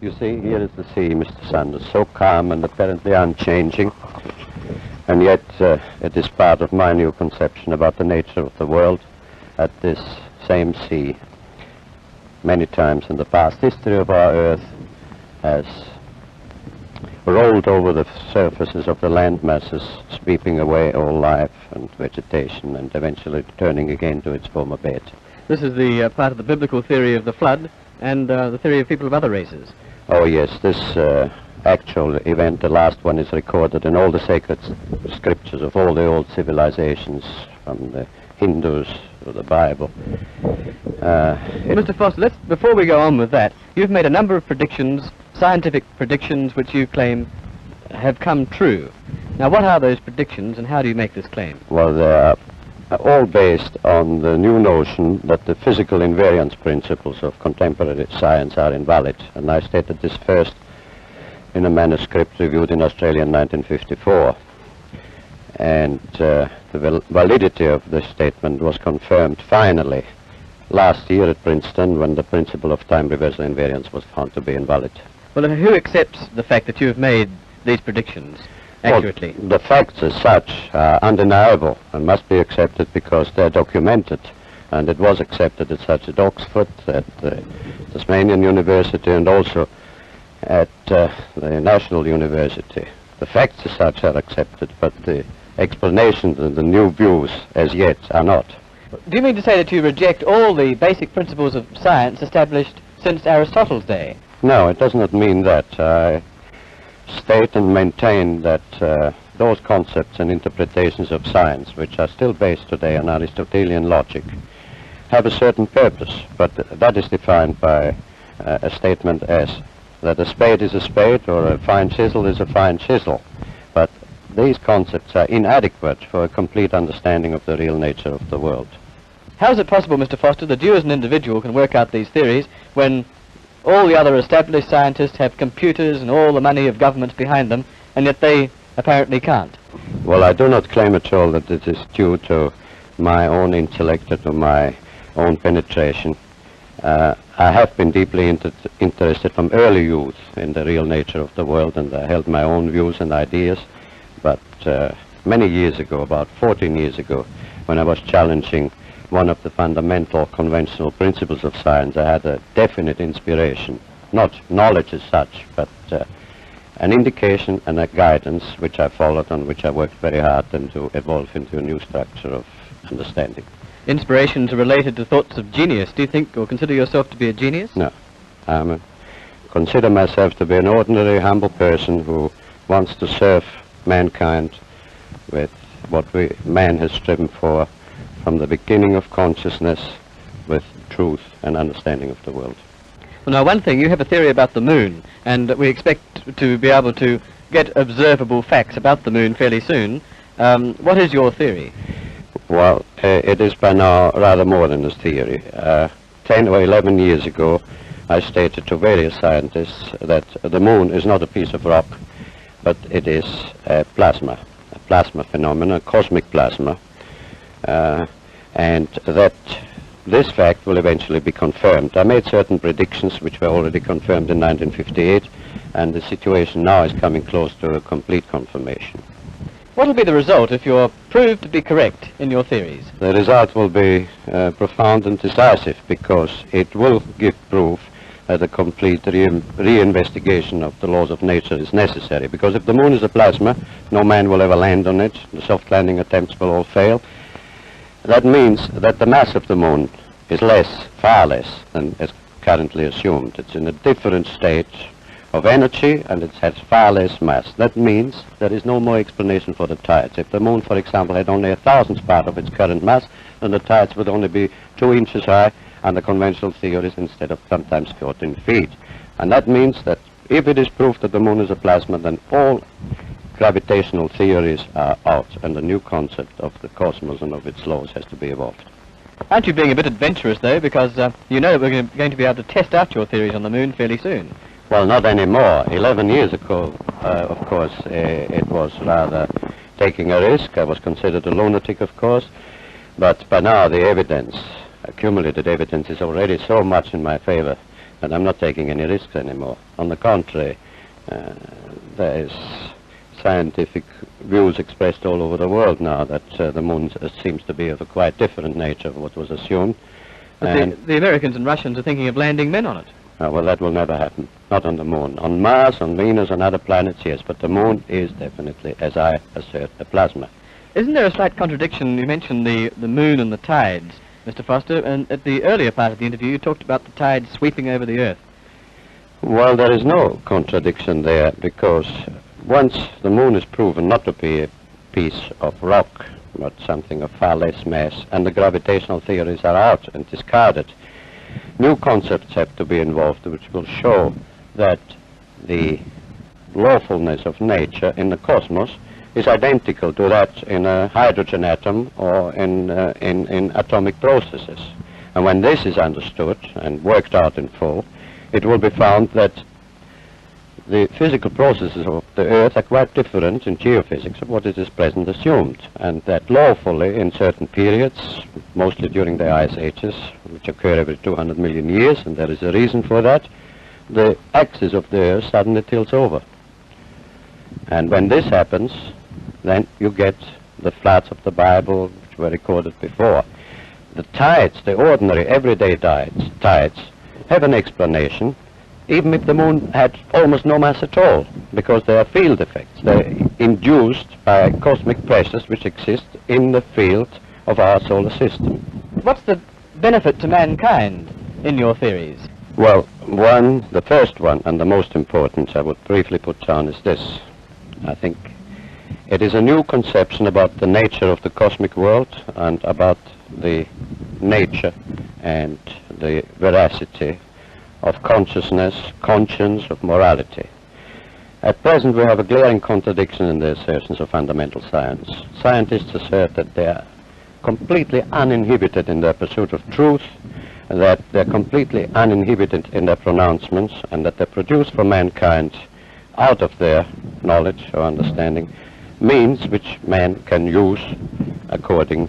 You see, here is the sea, Mr. Sanders, so calm and apparently unchanging. And yet it is part of my new conception about the nature of the world at this same sea. Many times in the past history of our Earth has rolled over the surfaces of the land masses, sweeping away all life and vegetation and eventually turning again to its former bed. This is the part of the biblical theory of the flood and the theory of people of other races. Oh yes, this actual event, the last one, is recorded in all the sacred scriptures of all the old civilizations, from the Hindus to the Bible. Mr. Foster, before we go on with that, you've made a number of predictions, scientific predictions, which you claim have come true. Now, what are those predictions, and how do you make this claim? Well, they are all based on the new notion that the physical invariance principles of contemporary science are invalid. And I stated this first in a manuscript reviewed in Australia in 1954. And the validity of this statement was confirmed finally last year at Princeton, when the principle of time reversal invariance was found to be invalid. Well, who accepts the fact that you have made these predictions accurately? Well, the facts as such are undeniable and must be accepted because they're documented. And it was accepted at such at Oxford, at Tasmanian University, and also at the National University. The facts as such are accepted, but the explanations and the new views as yet are not. Do you mean to say that you reject all the basic principles of science established since Aristotle's day? No, it does not mean that. I state and maintain that those concepts and interpretations of science, which are still based today on Aristotelian logic, have a certain purpose, but that is defined by a statement as that a spade is a spade or a fine chisel is a fine chisel. But these concepts are inadequate for a complete understanding of the real nature of the world. How is it possible, Mr. Foster, that you as an individual can work out these theories when all the other established scientists have computers and all the money of governments behind them, and yet they apparently can't? Well, I do not claim at all that it is due to my own intellect or to my own penetration. I have been deeply interested from early youth in the real nature of the world, and I held my own views and ideas. But many years ago, about 14 years ago, when I was challenging one of the fundamental conventional principles of science, I had a definite inspiration, not knowledge as such, but an indication and a guidance which I followed, on which I worked very hard and to evolve into a new structure of understanding. Inspirations are related to thoughts of genius. Do you think or consider yourself to be a genius? No. I consider myself to be an ordinary, humble person who wants to serve mankind with what man has striven for from the beginning of consciousness, with truth and understanding of the world. Well, now, one thing, you have a theory about the moon, and we expect to be able to get observable facts about the moon fairly soon. What is your theory? Well, it is by now rather more than a theory. 10 or 11 years ago, I stated to various scientists that the moon is not a piece of rock, but it is a plasma phenomenon, a cosmic plasma, and that this fact will eventually be confirmed. I made certain predictions which were already confirmed in 1958, and the situation now is coming close to a complete confirmation. What will be the result if you're proved to be correct in your theories? The result will be profound and decisive, because it will give proof that a complete reinvestigation of the laws of nature is necessary. Because if the moon is a plasma, no man will ever land on it. The soft landing attempts will all fail. That means that the mass of the moon is far less than is currently assumed. It's in a different state of energy, and it has far less mass. That means there is no more explanation for the tides. If the moon, for example, had only 1,000th part of its current mass, then the tides would only be 2 inches high under conventional theories instead of sometimes 14 feet. And that means that if it is proved that the moon is a plasma, then all gravitational theories are out, and a new concept of the cosmos and of its laws has to be evolved. Aren't you being a bit adventurous, though, because you know that we're going to be able to test out your theories on the moon fairly soon? Well, not anymore. 11 years ago, of course, it was rather taking a risk. I was considered a lunatic, of course, but by now the evidence, accumulated evidence, is already so much in my favor and I'm not taking any risks anymore. On the contrary, there is scientific views expressed all over the world now that the moon seems to be of a quite different nature of what was assumed. But the Americans and Russians are thinking of landing men on it. Well, that will never happen. Not on the moon. On Mars, on Venus, on other planets, yes, but the moon is definitely, as I assert, a plasma. Isn't there a slight contradiction? You mentioned the moon and the tides, Mr. Foster, and at the earlier part of the interview you talked about the tides sweeping over the Earth. Well, there is no contradiction there, because once the moon is proven not to be a piece of rock, but something of far less mass, and the gravitational theories are out and discarded, new concepts have to be involved which will show that the lawfulness of nature in the cosmos is identical to that in a hydrogen atom or in atomic processes. And when this is understood and worked out in full, it will be found that the physical processes of the Earth are quite different in geophysics of what it is present assumed, and that lawfully in certain periods, mostly during the ice ages, which occur every 200 million years, and there is a reason for that, the axis of the Earth suddenly tilts over. And when this happens, then you get the floods of the Bible, which were recorded before. The tides, the ordinary everyday tides have an explanation, even if the moon had almost no mass at all, because they are field effects. They're induced by cosmic pressures which exist in the field of our solar system. What's the benefit to mankind in your theories? Well, the first one, and the most important I would briefly put down, is this. I think it is a new conception about the nature of the cosmic world and about the nature and the veracity of consciousness, conscience, of morality. At present we have a glaring contradiction in the assertions of fundamental science. Scientists assert that they are completely uninhibited in their pursuit of truth, that they're completely uninhibited in their pronouncements, and that they produce for mankind, out of their knowledge or understanding, means which man can use according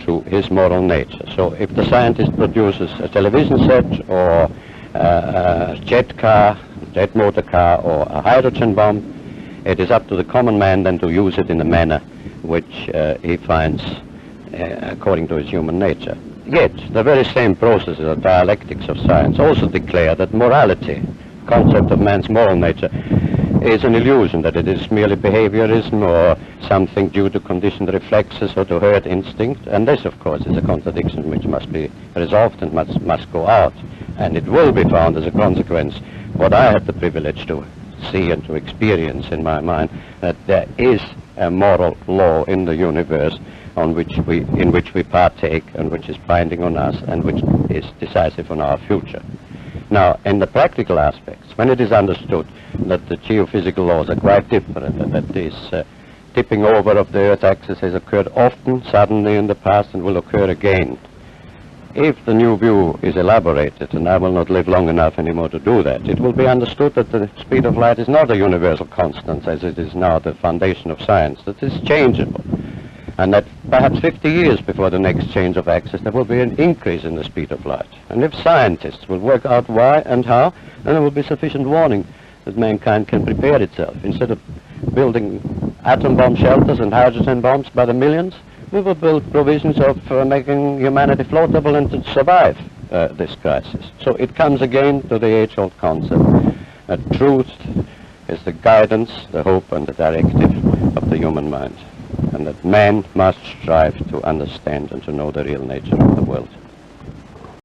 to his moral nature. So if the scientist produces a television set or a jet car, jet motor car, or a hydrogen bomb, it is up to the common man then to use it in a manner which he finds according to his human nature. Yet the very same processes or dialectics of science also declare that morality, concept of man's moral nature, is an illusion, that it is merely behaviorism or something due to conditioned reflexes or to herd instinct, and this of course is a contradiction which must be resolved and must go out, and it will be found as a consequence, what I have the privilege to see and to experience in my mind, that there is a moral law in the universe in which we partake and which is binding on us and which is decisive on our future. Now, in the practical aspects, when it is understood that the geophysical laws are quite different and that this tipping over of the Earth axis has occurred often, suddenly in the past, and will occur again, if the new view is elaborated, and I will not live long enough anymore to do that, it will be understood that the speed of light is not a universal constant as it is now the foundation of science, that it is changeable, and that perhaps 50 years before the next change of axis there will be an increase in the speed of light. And if scientists will work out why and how, then there will be sufficient warning that mankind can prepare itself. Instead of building atom bomb shelters and hydrogen bombs by the millions, we will build provisions of making humanity floatable and to survive this crisis. So it comes again to the age-old concept that truth is the guidance, the hope and the directive of the human mind, and that man must strive to understand and to know the real nature of the world.